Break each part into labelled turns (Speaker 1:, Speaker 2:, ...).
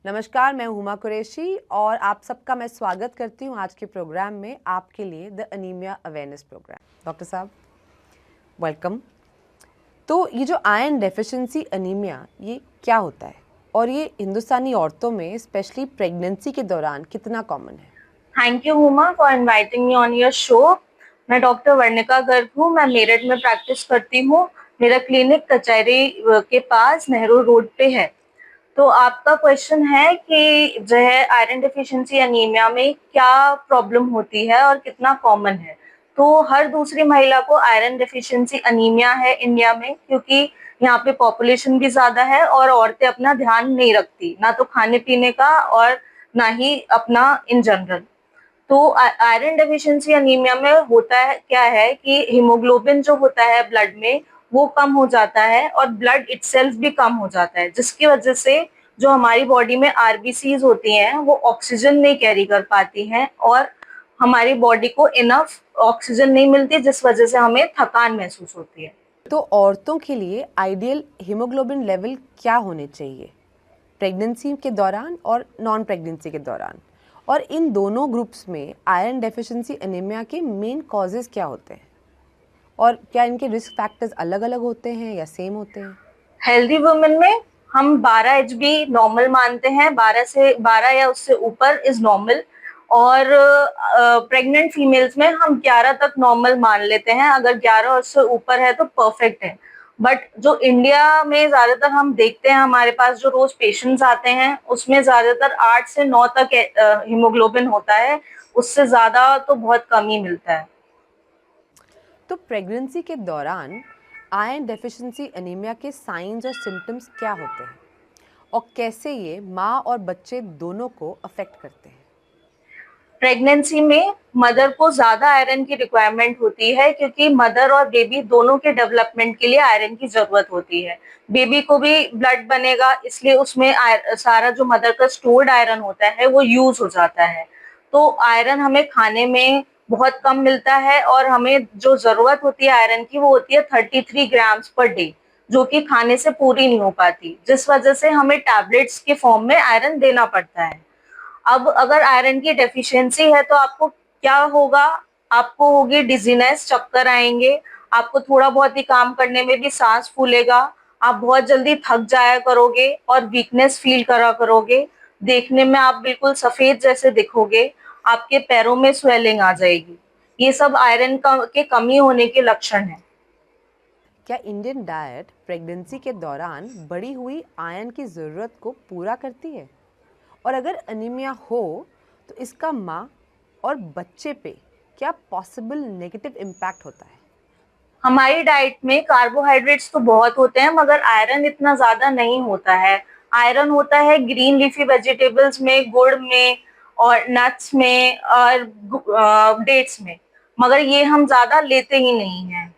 Speaker 1: नमस्कार, मैं हुमा कुरैशी और आप सबका मैं स्वागत करती हूँ आज के प्रोग्राम में आपके लिए the anaemia awareness programme. Doctor साहब वेलकम। तो ये जो आयरन डेफिशिएंसी अनीमिया ये क्या होता है और ये हिंदुस्तानी औरतों में स्पेशली प्रेगनेंसी के दौरान कितना कॉमन है?
Speaker 2: Thank you Huma for inviting me on your show. मैं डॉक्टर वर्णिका गर्ग हूँ। मैं मेरठ में प्रैक्टिस करती हूँ। मेरा क्लिनिक कचहरी के पास नेहरू रोड पे है। तो आपका क्वेश्चन है कि जो है आयरन डेफिशिएंसी एनीमिया में क्या प्रॉब्लम होती है और कितना कॉमन है। तो हर दूसरी महिला को आयरन डेफिशिएंसी एनीमिया है इंडिया में, क्योंकि यहाँ पे पॉपुलेशन भी ज्यादा है और औरतें अपना ध्यान नहीं रखती, ना तो खाने पीने का और ना ही अपना इन जनरल। तो आयरन डेफिशिएंसी अनीमिया में होता है क्या है कि हीमोग्लोबिन जो होता है ब्लड में वो कम हो जाता है और ब्लड इटसेल्फ भी कम हो जाता है, जिसकी वजह से जो हमारी बॉडी में आरबीसीज होती हैं वो ऑक्सीजन नहीं कैरी कर पाती हैं और हमारी बॉडी को इनफ ऑक्सीजन नहीं मिलती, जिस वजह से हमें थकान महसूस होती है।
Speaker 1: तो औरतों के लिए आइडियल हीमोग्लोबिन लेवल क्या होने चाहिए प्रेगनेंसी के दौरान और नॉन प्रेगनेंसी के दौरान, और इन दोनों ग्रुप्स में आयरन डेफिशिएंसी एनीमिया के मेन कॉजेज क्या होते हैं और क्या इनके रिस्क फैक्टर्स अलग अलग होते हैं या सेम होते हैं?
Speaker 2: हेल्दी वुमेन में हम 12 एचबी नॉर्मल मानते हैं, 12 या उससे ऊपर इज नॉर्मल। और प्रेग्नेंट फीमेल्स में हम 11 तक नॉर्मल मान लेते हैं, अगर 11 और उससे ऊपर है तो परफेक्ट है। बट जो इंडिया में ज्यादातर हम देखते हैं, हमारे पास जो रोज पेशेंट्स आते हैं उसमें ज्यादातर 8 से 9 तक हीमोग्लोबिन होता है, उससे ज्यादा तो बहुत कम ही मिलता है।
Speaker 1: तो प्रेगनेंसी के दौरान आयरन डेफिशिएंसी एनीमिया के साइंस और सिम्टम्स क्या होते हैं और कैसे ये माँ और बच्चे दोनों को अफेक्ट करते हैं?
Speaker 2: प्रेगनेंसी में मदर को ज्यादा आयरन की रिक्वायरमेंट होती है, क्योंकि मदर और बेबी दोनों के डेवलपमेंट के लिए आयरन की जरूरत होती है। बेबी को भी ब्लड बनेगा, इसलिए उसमें सारा जो मदर का स्टोर्ड आयरन होता है वो यूज हो जाता है। तो आयरन हमें खाने में बहुत कम मिलता है और हमें जो जरूरत होती है आयरन की वो होती है 33 ग्राम्स पर डे, जो कि खाने से पूरी नहीं हो पाती, जिस वजह से हमें टैबलेट्स के फॉर्म में आयरन देना पड़ता है। अब अगर आयरन की डेफिशिएंसी है तो आपको क्या होगा? आपको होगी डिजीनेस, चक्कर आएंगे, आपको थोड़ा बहुत ही काम करने में भी सांस फूलेगा, आप बहुत जल्दी थक जाया करोगे और वीकनेस फील करा करोगे। देखने में आप बिल्कुल सफेद जैसे दिखोगे, आपके पैरों में स्वेलिंग आ जाएगी। ये सब आयरन के कमी होने के लक्षण हैं।
Speaker 1: क्या इंडियन डाइट प्रेगनेंसी के दौरान बढ़ी हुई आयरन की ज़रूरत को पूरा करती है, और अगर अनीमिया हो तो इसका माँ और बच्चे पे क्या पॉसिबल नेगेटिव इम्पैक्ट होता है?
Speaker 2: हमारी डाइट में कार्बोहाइड्रेट्स तो बहुत होते हैं, मगर आयरन इतना ज्यादा नहीं होता है। आयरन होता है ग्रीन लीफी वेजिटेबल्स में, गुड़ में और नट्स में और डेट्स में, मगर ये हम ज्यादा लेते ही नहीं हैं।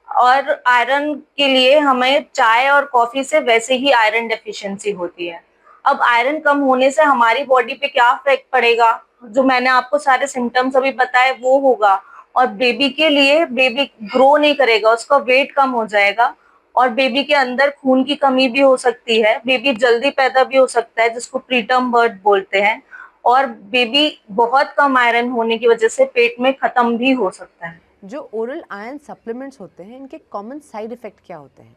Speaker 2: और आयरन के लिए हमें चाय और कॉफी से वैसे ही आयरन डेफिशिएंसी होती है। अब आयरन कम होने से हमारी बॉडी पे क्या इफेक्ट पड़ेगा, जो मैंने आपको सारे सिम्टम्स अभी बताए वो होगा। और बेबी के लिए, बेबी ग्रो नहीं करेगा, उसका वेट कम हो जाएगा और बेबी के अंदर खून की कमी भी हो सकती है। बेबी जल्दी पैदा भी हो सकता है, जिसको प्रीटर्म बर्थ बोलते हैं। और बेबी बहुत कम आयरन होने की वजह से पेट में खत्म भी हो सकता है।
Speaker 1: जो ओरल आयरन सप्लीमेंट्स होते हैं इनके कॉमन साइड इफ़ेक्ट क्या होते हैं,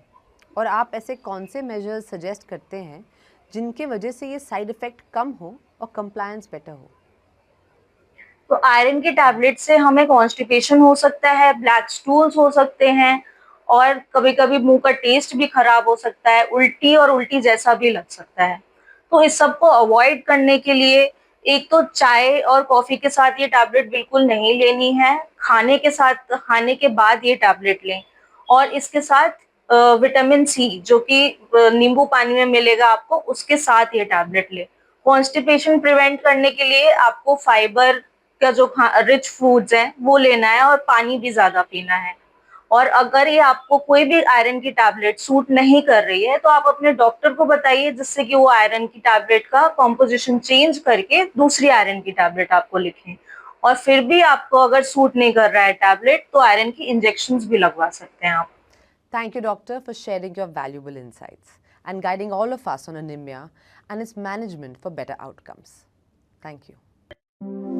Speaker 1: और आप ऐसे कौन से मेजर्स सजेस्ट करते हैं जिनके वजह से ये साइड इफ़ेक्ट कम हो और कंप्लायंस बेटर हो?
Speaker 2: तो आयरन के टैबलेट से हमें कॉन्स्टिपेशन हो सकता है, ब्लैक स्टूल्स हो सकते हैं और कभी कभी मुंह का टेस्ट भी खराब हो सकता है, उल्टी और उल्टी जैसा भी लग सकता है। तो इस सब को अवॉइड करने के लिए एक तो चाय और कॉफी के साथ ये टैबलेट बिल्कुल नहीं लेनी है, खाने के साथ, खाने के बाद ये टैबलेट लें। और इसके साथ विटामिन सी, जो कि नींबू पानी में मिलेगा आपको, उसके साथ ये टैबलेट लें। कॉन्स्टिपेशन प्रिवेंट करने के लिए आपको फाइबर का जो रिच फूड्स हैं वो लेना है और पानी भी ज्यादा पीना है। और अगर ये आपको कोई भी आयरन की टैबलेट सूट नहीं कर रही है तो आप अपने डॉक्टर को बताइए, जिससे कि वो आयरन की टैबलेट का कॉम्पोजिशन चेंज करके दूसरी आयरन की टैबलेट आपको लिखें। और फिर भी आपको अगर सूट नहीं कर रहा है टैबलेट, तो आयरन की इंजेक्शन भी लगवा सकते हैं आप।
Speaker 1: Thank you, doctor, for sharing your valuable insights and guiding all of us on anemia and its management for better outcomes. Thank you.